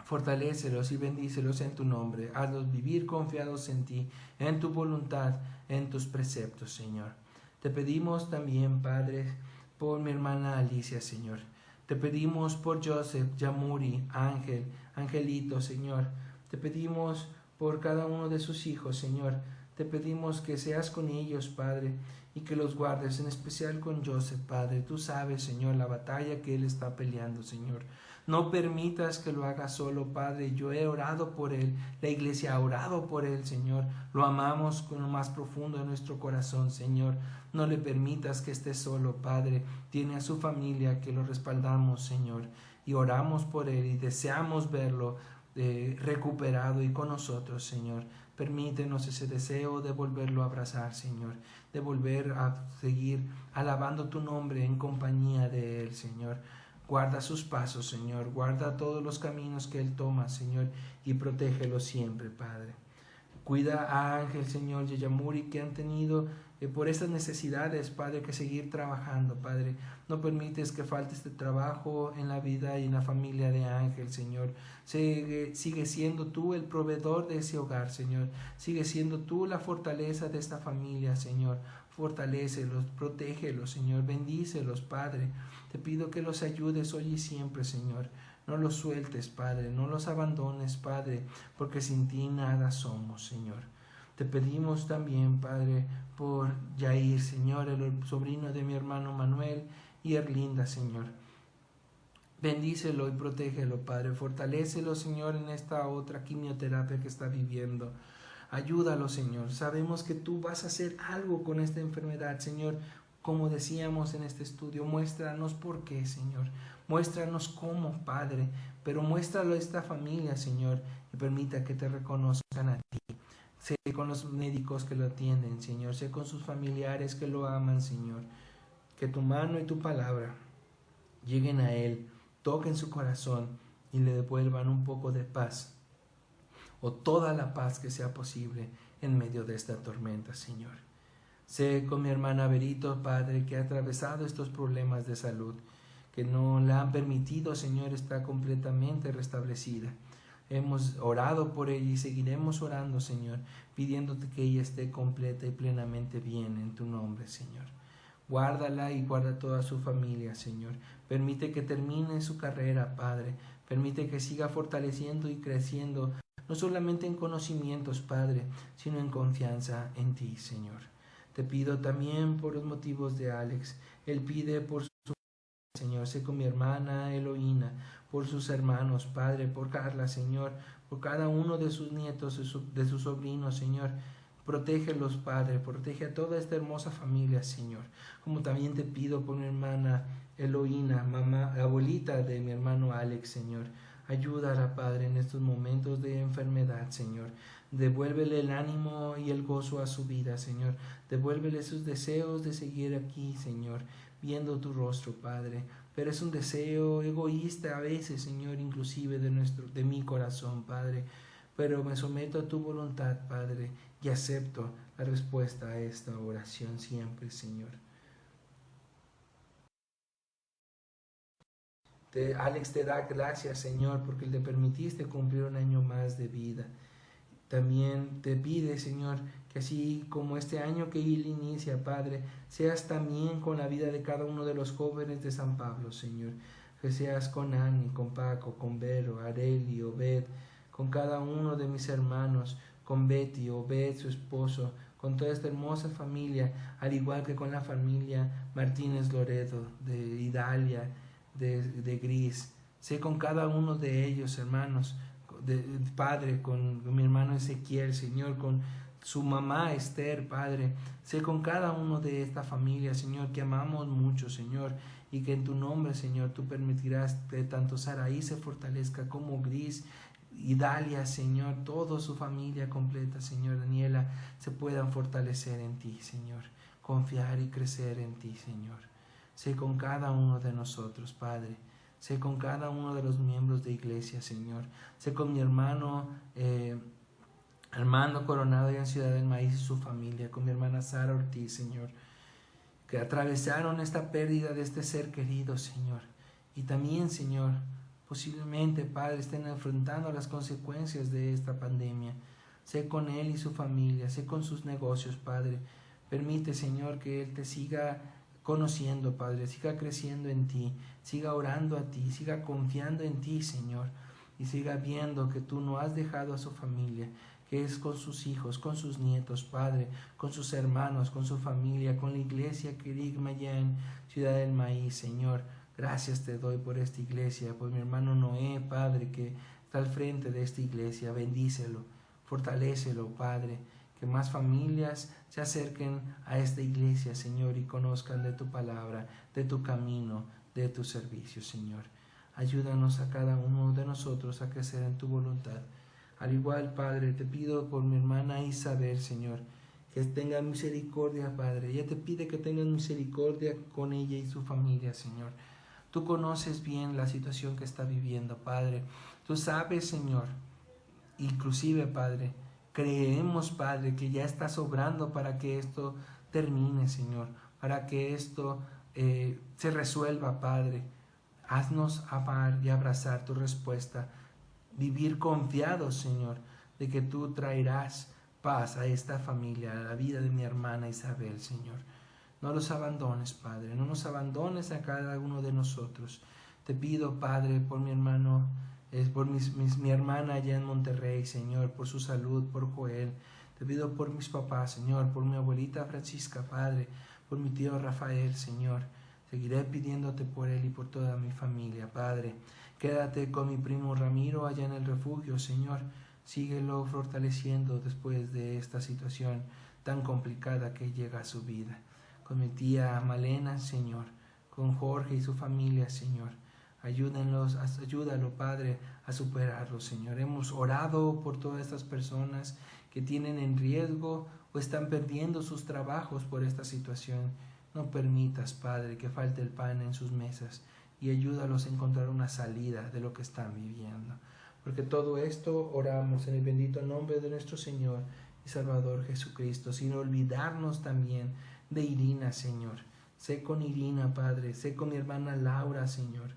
Fortalécelos y bendícelos en tu nombre. Hazlos vivir confiados en ti, en tu voluntad, en tus preceptos, Señor. Te pedimos también, Padre, por mi hermana Alicia, Señor. Te pedimos por Joseph, Yamuri, Ángel, Angelito, Señor. Te pedimos por cada uno de sus hijos, Señor. Te pedimos que seas con ellos, Padre, y que los guardes, en especial con Joseph, Padre. Tú sabes, Señor, la batalla que él está peleando, Señor. No permitas que lo haga solo, Padre. Yo he orado por él, la iglesia ha orado por él, Señor. Lo amamos con lo más profundo de nuestro corazón, Señor. No le permitas que esté solo, Padre. Tiene a su familia que lo respaldamos, Señor. Y oramos por él y deseamos verlo recuperado y con nosotros, Señor. Permítenos ese deseo de volverlo a abrazar, Señor, de volver a seguir alabando tu nombre en compañía de él, Señor. Guarda sus pasos, Señor, guarda todos los caminos que él toma, Señor, y protégelo siempre, Padre. Cuida a Ángel, Señor, y a Yamuri, que han tenido por estas necesidades, Padre, que seguir trabajando, Padre. No permites que falte este trabajo en la vida y en la familia de Ángel, Señor. Sigue siendo tú el proveedor de ese hogar, Señor. Sigue siendo tú la fortaleza de esta familia, Señor. Fortalécelos, protégelos, Señor. Bendícelos, Padre. Te pido que los ayudes hoy y siempre, Señor. No los sueltes, Padre. No los abandones, Padre, porque sin ti nada somos, Señor. Te pedimos también, Padre, por Yair, Señor, el sobrino de mi hermano Manuel y Erlinda, Señor. Bendícelo y protégelo, Padre. Fortalécelo, Señor, en esta otra quimioterapia que está viviendo. Ayúdalo, Señor. Sabemos que tú vas a hacer algo con esta enfermedad, Señor. Como decíamos en este estudio, muéstranos por qué, Señor. Muéstranos cómo, Padre. Pero muéstralo a esta familia, Señor, y permita que te reconozcan a ti. Sé con los médicos que lo atienden, Señor. Sé con sus familiares que lo aman, Señor. Que tu mano y tu palabra lleguen a él, toquen su corazón y le devuelvan un poco de paz, o toda la paz que sea posible en medio de esta tormenta, Señor. Sé con mi hermana Berito, Padre, que ha atravesado estos problemas de salud, que no la han permitido, Señor, estar completamente restablecida. Hemos orado por ella y seguiremos orando, Señor, pidiéndote que ella esté completa y plenamente bien en tu nombre, Señor. Guárdala y guarda toda su familia, Señor. Permite que termine su carrera, Padre. Permite que siga fortaleciendo y creciendo, no solamente en conocimientos, Padre, sino en confianza en ti, Señor. Te pido también por los motivos de Alex. Él pide por su Señor, sé con mi hermana Eloína, por sus hermanos, Padre, por Carla, Señor, por cada uno de sus nietos, de sus sobrinos, Señor, Protégelos, Padre, protege a toda esta hermosa familia, Señor. Como también te pido por mi hermana Eloína, mamá, abuelita de mi hermano Alex, Señor. Ayúdala, Padre, en estos momentos de enfermedad, Señor. Devuélvele el ánimo y el gozo a su vida, Señor. Devuélvele sus deseos de seguir aquí, Señor, viendo tu rostro, Padre. Pero es un deseo egoísta a veces, Señor, inclusive de mi corazón, Padre. Pero me someto a tu voluntad, Padre, y acepto la respuesta a esta oración siempre, Señor. Alex te da gracias, Señor, porque le permitiste cumplir un año más de vida. También te pide, Señor, que así como este año que Él inicia, Padre, seas también con la vida de cada uno de los jóvenes de San Pablo, Señor. Que seas con Ani, con Paco, con Vero, Areli, Obed, con cada uno de mis hermanos, con Betty, Obed, su esposo, con toda esta hermosa familia, al igual que con la familia Martínez Loredo, de Idalia, de Gris. Sé con cada uno de ellos, hermanos, Padre, con mi hermano Ezequiel, Señor, con su mamá Esther, Padre. Sé con cada uno de esta familia, Señor, que amamos mucho, Señor, y que en tu nombre, Señor, tú permitirás que tanto Saraí se fortalezca como Gris y Dalia, Señor, toda su familia completa, Señor, Daniela, se puedan fortalecer en ti, Señor, confiar y crecer en ti, Señor. Sé con cada uno de nosotros, Padre. Sé con cada uno de los miembros de iglesia, Señor. Sé con mi hermano Armando Coronado allá en Ciudad del Maíz y su familia, con mi hermana Sara Ortiz, Señor, que atravesaron esta pérdida de este ser querido, Señor. Y también, Señor, posiblemente, Padre, estén enfrentando las consecuencias de esta pandemia. Sé con él y su familia, sé con sus negocios, Padre. Permite, Señor, que él te siga conociendo, Padre, siga creciendo en ti, siga orando a ti, siga confiando en ti, Señor, y siga viendo que tú no has dejado a su familia, que es con sus hijos, con sus nietos, Padre, con sus hermanos, con su familia, con la iglesia Querigma allá en Ciudad del Maíz, Señor. Gracias te doy por esta iglesia, por mi hermano Noé, Padre, que está al frente de esta iglesia. Bendícelo, fortalécelo, Padre, que más familias se acerquen a esta iglesia, Señor, y conozcan de tu palabra, de tu camino, de tu servicio, Señor. Ayúdanos a cada uno de nosotros a crecer en tu voluntad. Al igual, Padre, te pido por mi hermana Isabel, Señor, que tenga misericordia, Padre. Ella te pide que tengas misericordia con ella y su familia, Señor. Tú conoces bien la situación que está viviendo, Padre. Tú sabes, Señor, inclusive, Padre, creemos, Padre, que ya estás obrando para que esto termine, Señor, para que esto se resuelva, Padre. Haznos amar y abrazar tu respuesta, vivir confiados, Señor, de que tú traerás paz a esta familia, a la vida de mi hermana Isabel, Señor. No los abandones, Padre, no nos abandones a cada uno de nosotros. Te pido, Padre, por mi hermano, por mi hermana allá en Monterrey, Señor, por su salud, por Joel. Te pido por mis papás, Señor, por mi abuelita Francisca, Padre, por mi tío Rafael, Señor. Seguiré pidiéndote por él y por toda mi familia, Padre. Quédate con mi primo Ramiro allá en el refugio, Señor. Síguelo fortaleciendo después de esta situación tan complicada que llega a su vida. Con mi tía Malena, Señor. Con Jorge y su familia, Señor. Ayúdalo, Padre, a superarlo, Señor. Hemos orado por todas estas personas que tienen en riesgo o están perdiendo sus trabajos por esta situación. No permitas, Padre, que falte el pan en sus mesas y ayúdalos a encontrar una salida de lo que están viviendo. Porque todo esto oramos en el bendito nombre de nuestro Señor y Salvador Jesucristo, sin olvidarnos también de Irina, Señor. Sé con Irina, Padre, sé con mi hermana Laura, Señor,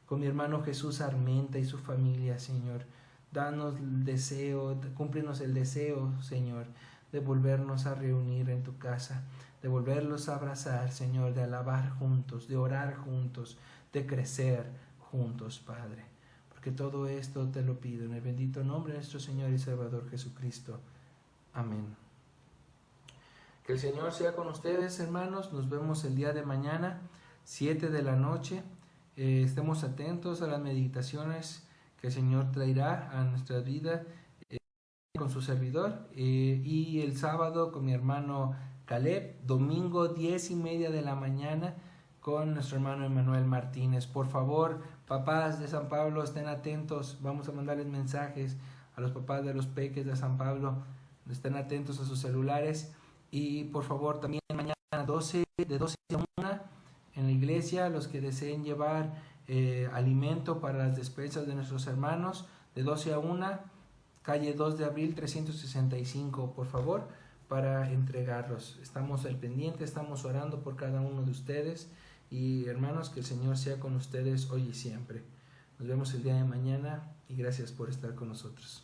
con mi hermano Jesús Armenta y su familia, Señor. Danos el deseo, cúmplenos el deseo, Señor, de volvernos a reunir en tu casa, de volverlos a abrazar, Señor, de alabar juntos, de orar juntos, de crecer juntos, Padre. Porque todo esto te lo pido en el bendito nombre de nuestro Señor y Salvador Jesucristo. Amén. Que el Señor sea con ustedes, hermanos. Nos vemos el día de mañana, 7 de la noche. Estemos atentos a las meditaciones que el Señor traerá a nuestra vida. con su servidor, y el sábado con mi hermano Caleb, domingo 10:30 de la mañana con nuestro hermano Emanuel Martínez. Por favor, papás de San Pablo, estén atentos, vamos a mandarles mensajes a los papás de los peques de San Pablo, estén atentos a sus celulares. Y por favor también mañana de 12 a 1 en la iglesia, los que deseen llevar alimento para las despensas de nuestros hermanos, de 12 a 1, calle 2 de abril 365, por favor, para entregarlos. Estamos al pendiente, estamos orando por cada uno de ustedes, y hermanos, que el Señor sea con ustedes hoy y siempre. Nos vemos el día de mañana y gracias por estar con nosotros.